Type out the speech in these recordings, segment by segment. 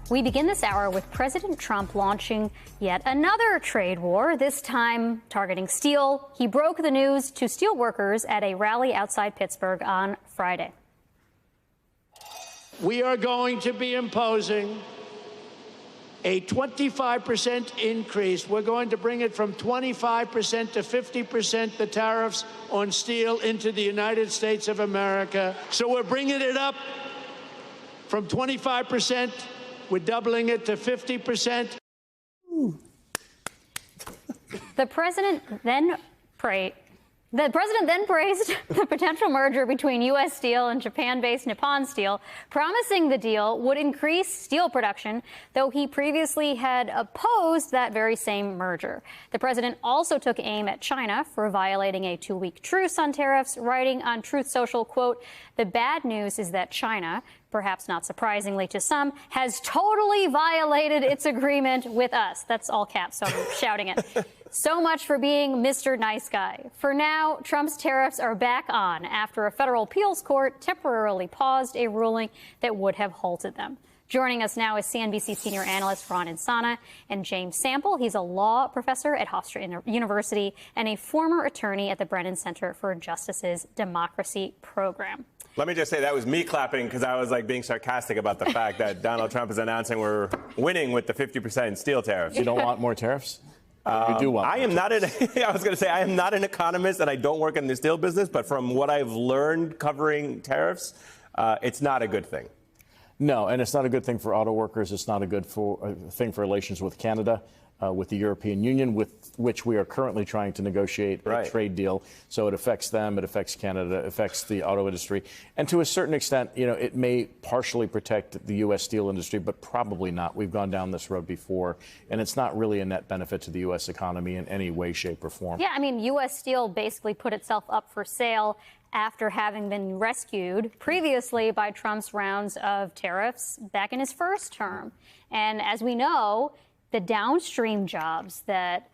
We begin this hour with President Trump launching yet another trade war, this time targeting steel. He broke the news to steel workers at a rally outside Pittsburgh on Friday. We are going to be imposing a 25% increase. We're going to bring it from 25% to 50%, the tariffs on steel into the United States of America. So we're bringing it up from 25%. We're doubling it to 50%. The president then praised the potential merger between U.S. Steel and Japan-based Nippon Steel, promising the deal would increase steel production, though he previously had opposed that very same merger. The president also took aim at China for violating a 2-week truce on tariffs, writing on Truth Social, quote, "The bad news is that China, perhaps not surprisingly to some, has totally violated its agreement with us." That's all caps, so I'm shouting it. So much for being Mr. Nice Guy. For now, Trump's tariffs are back on after a federal appeals court temporarily paused a ruling that would have halted them. Joining us now is CNBC senior analyst Ron Insana and James Sample. He's a law professor at Hofstra University and a former attorney at the Brennan Center for Justice's Democracy Program. Let me just say that was me clapping because I was being sarcastic about the fact that Donald Trump is announcing we're winning with the 50% steel tariffs. You don't want more tariffs? You do want. I was going to say I am not an economist and I don't work in the steel business, but from what I've learned covering tariffs, it's not a good thing. No, and it's not a good thing for auto workers. It's not a good thing for relations with Canada, with the European Union, with which we are currently trying to negotiate a trade deal. So it affects them, it affects Canada, it affects the auto industry. And to a certain extent, it may partially protect the U.S. steel industry, but probably not. We've gone down this road before, and it's not really a net benefit to the U.S. economy in any way, shape, or form. Yeah, I mean, U.S. Steel basically put itself up for sale after having been rescued previously by Trump's rounds of tariffs back in his first term. And as we know, the downstream jobs that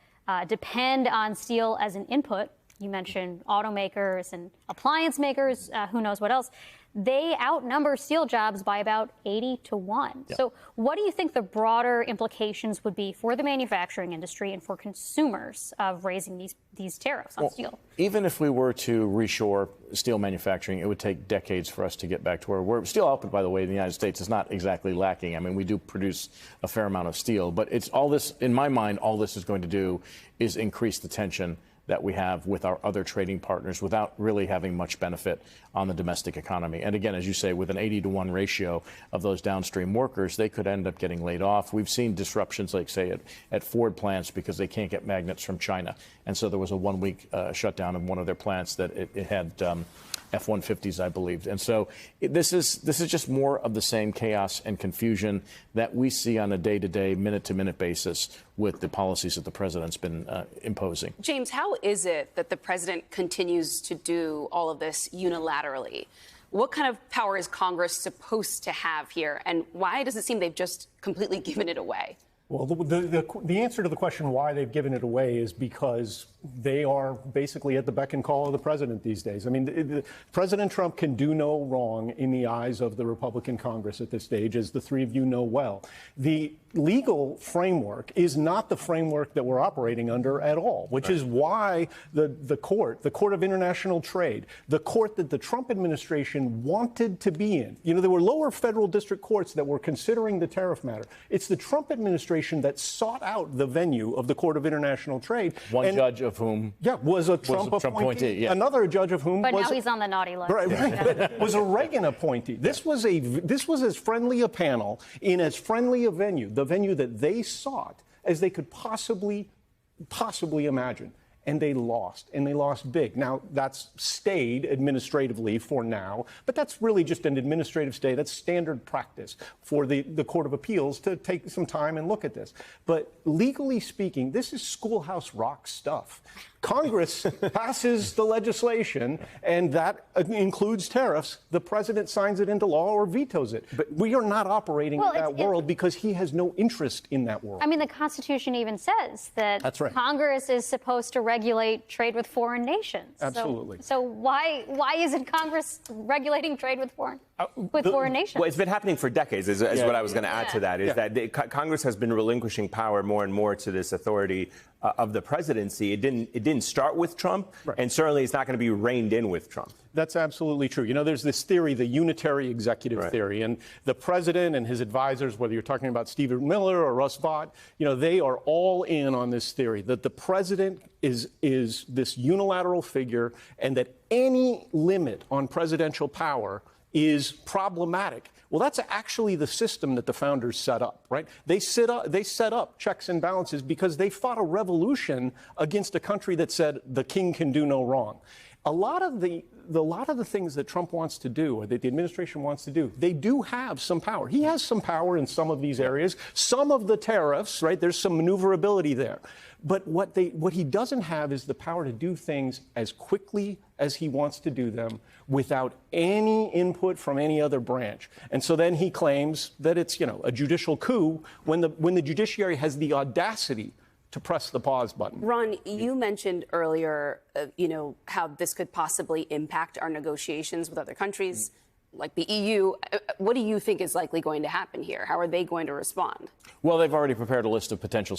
depend on steel as an input, you mentioned automakers and appliance makers, who knows what else, they outnumber steel jobs by about 80 to 1. Yep. So what do you think the broader implications would be for the manufacturing industry and for consumers of raising these tariffs on steel? Even if we were to reshore steel manufacturing, it would take decades for us to get back to where we're. Steel output, by the way, in the United States is not exactly lacking. I mean, we do produce a fair amount of steel, but it's all this, in my mind, all this is going to do is increase the tension that we have with our other trading partners without really having much benefit on the domestic economy. And again, as you say, with an 80 to 1 ratio of those downstream workers, they could end up getting laid off. We've seen disruptions, like, say, at Ford plants because they can't get magnets from China. And so there was a 1-week shutdown of one of their plants that it had F-150s, I believe. And so this is just more of the same chaos and confusion that we see on a day-to-day, minute-to-minute basis with the policies that the president's been imposing. James, how is it that the president continues to do all of this unilaterally? What kind of power is Congress supposed to have here? And why does it seem they've just completely given it away? Well, the answer to the question why they've given it away is because they are basically at the beck and call of the president these days. I mean, President Trump can do no wrong in the eyes of the Republican Congress at this stage, as the three of you know well. The legal framework is not the framework that we're operating under at all, which is why the Court of International Trade, the court that the Trump administration wanted to be in, there were lower federal district courts that were considering the tariff matter. It's the Trump administration that sought out the venue of the Court of International Trade. One judge of whom was a Trump appointee. Yeah. Another judge of whom but now he's on the naughty list. Right. Was a Reagan appointee. This was as friendly a panel in as friendly a venue, the venue that they sought, as they could possibly imagine. And they lost big. Now, that's stayed administratively for now, but that's really just an administrative stay. That's standard practice for the Court of Appeals to take some time and look at this. But legally speaking, this is Schoolhouse Rock stuff. Congress passes the legislation, and that includes tariffs. The president signs it into law or vetoes it. But we are not operating in that world because he has no interest in that world. I mean, the Constitution even says that Congress is supposed to regulate trade with foreign nations. Absolutely. So why isn't Congress regulating trade with foreign? with foreign nations. Well, it's been happening for decades, is what I was going to add to that, is that Congress has been relinquishing power more and more to this authority of the presidency. It didn't start with Trump, and certainly it's not going to be reined in with Trump. That's absolutely true. You know, there's this theory, the unitary executive theory, and the president and his advisors, whether you're talking about Stephen Miller or Russ Vought, you know, they are all in on this theory that the president is this unilateral figure and that any limit on presidential power is problematic. Well, that's actually the system that the founders set up, right? They set up checks and balances because they fought a revolution against a country that said the king can do no wrong. A lot of the things that Trump wants to do, or that the administration wants to do, they do have some power. He has some power in some of these areas. Some of the tariffs, right? There's some maneuverability there. But what he doesn't have is the power to do things as quickly as he wants to do them without any input from any other branch. And so then he claims that it's, you know, a judicial coup when the judiciary has the audacity to press the pause button. Ron, you mentioned earlier, you know, how this could possibly impact our negotiations with other countries like the EU. What do you think is likely going to happen here? How are they going to respond? Well, they've already prepared a list of potential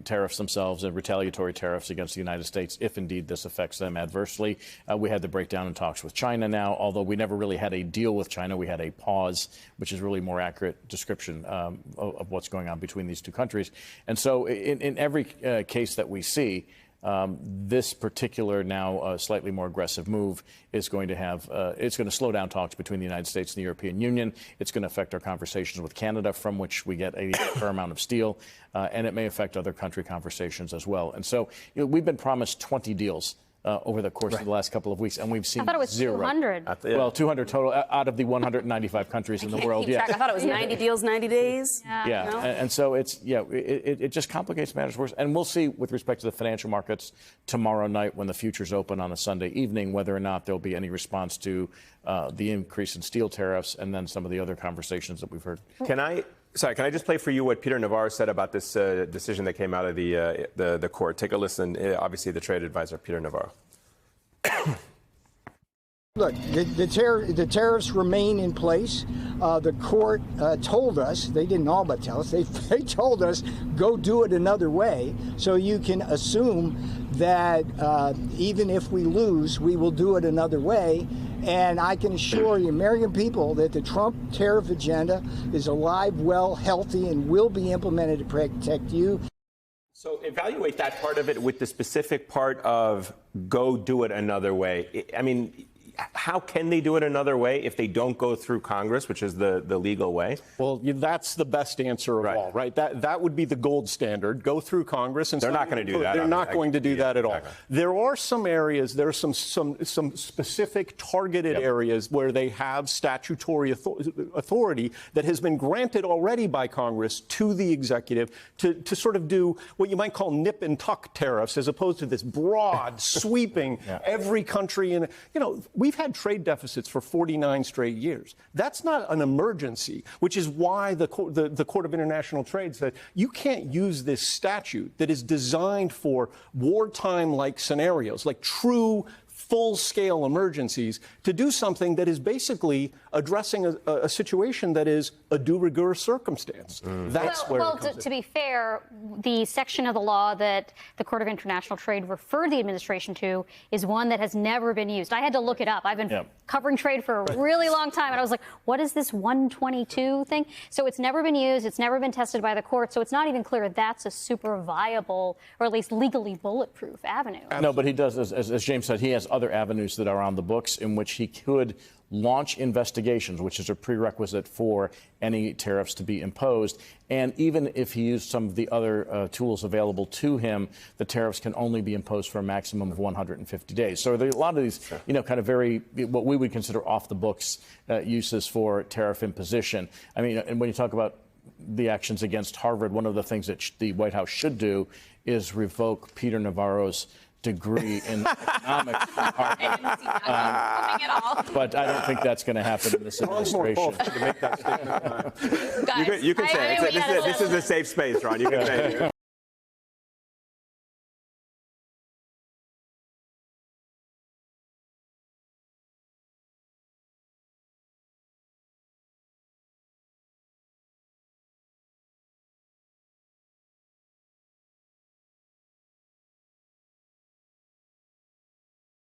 tariffs themselves and retaliatory tariffs against the United States if indeed this affects them adversely. We had the breakdown in talks with China now, although we never really had a deal with China. We had a pause, which is really more accurate description of what's going on between these two countries. And so in every case that we see, this particular now slightly more aggressive move is going to have it's going to slow down talks between the United States and the European Union. It's going to affect our conversations with Canada, from which we get a fair amount of steel, and it may affect other country conversations as well. And so, you know, we've been promised 20 deals over the course of the last couple of weeks, and we've seen 0. I thought it was 200. Well, 200 total out of the 195 countries in the world. I thought it was 90 deals, 90 days. Yeah, no? and so it just complicates matters worse. And we'll see with respect to the financial markets tomorrow night when the futures open on a Sunday evening whether or not there'll be any response to the increase in steel tariffs and then some of the other conversations that we've heard. Can I just play for you what Peter Navarro said about this decision that came out of the court? Take a listen. Obviously, the trade advisor, Peter Navarro. Look, the tariffs remain in place. The court told us, they didn't all but tell us, they told us, go do it another way. So you can assume that even if we lose, we will do it another way. And I can assure the American people that the Trump tariff agenda is alive, well, healthy, and will be implemented to protect you. So evaluate that part of it with the specific part of go do it another way. I mean, how can they do it another way if they don't go through Congress, which is the legal way? Well, that's the best answer of all, right? That would be the gold standard. Go through Congress, and they're not going to do that. They're not going to do that at all. There are some areas. There are some specific targeted areas where they have statutory authority that has been granted already by Congress to the executive to sort of do what you might call nip and tuck tariffs, as opposed to this broad, sweeping every country. And we've had trade deficits for 49 straight years. That's not an emergency, which is why the Court of International Trade said you can't use this statute that is designed for wartime-like scenarios, like true full-scale emergencies, to do something that is basically addressing a situation that is a de rigueur circumstance. That's to be fair, the section of the law that the Court of International Trade referred the administration to is one that has never been used. I had to look it up. I've been covering trade for a really long time, and I was like, what is this 122 thing? So it's never been used. It's never been tested by the court. So it's not even clear that's a super viable, or at least legally bulletproof avenue. No, but he does, as James said, he has other avenues that are on the books in which he could launch investigations, which is a prerequisite for any tariffs to be imposed. And even if he used some of the other tools available to him, the tariffs can only be imposed for a maximum of 150 days. So there are a lot of these, kind of very, what we would consider off the books uses for tariff imposition. I mean, and when you talk about the actions against Harvard, one of the things that the White House should do is revoke Peter Navarro's degree in economics from Harvard. But I don't think that's going to happen in this administration. You can say it. This is a safe space, Ron. You can say it.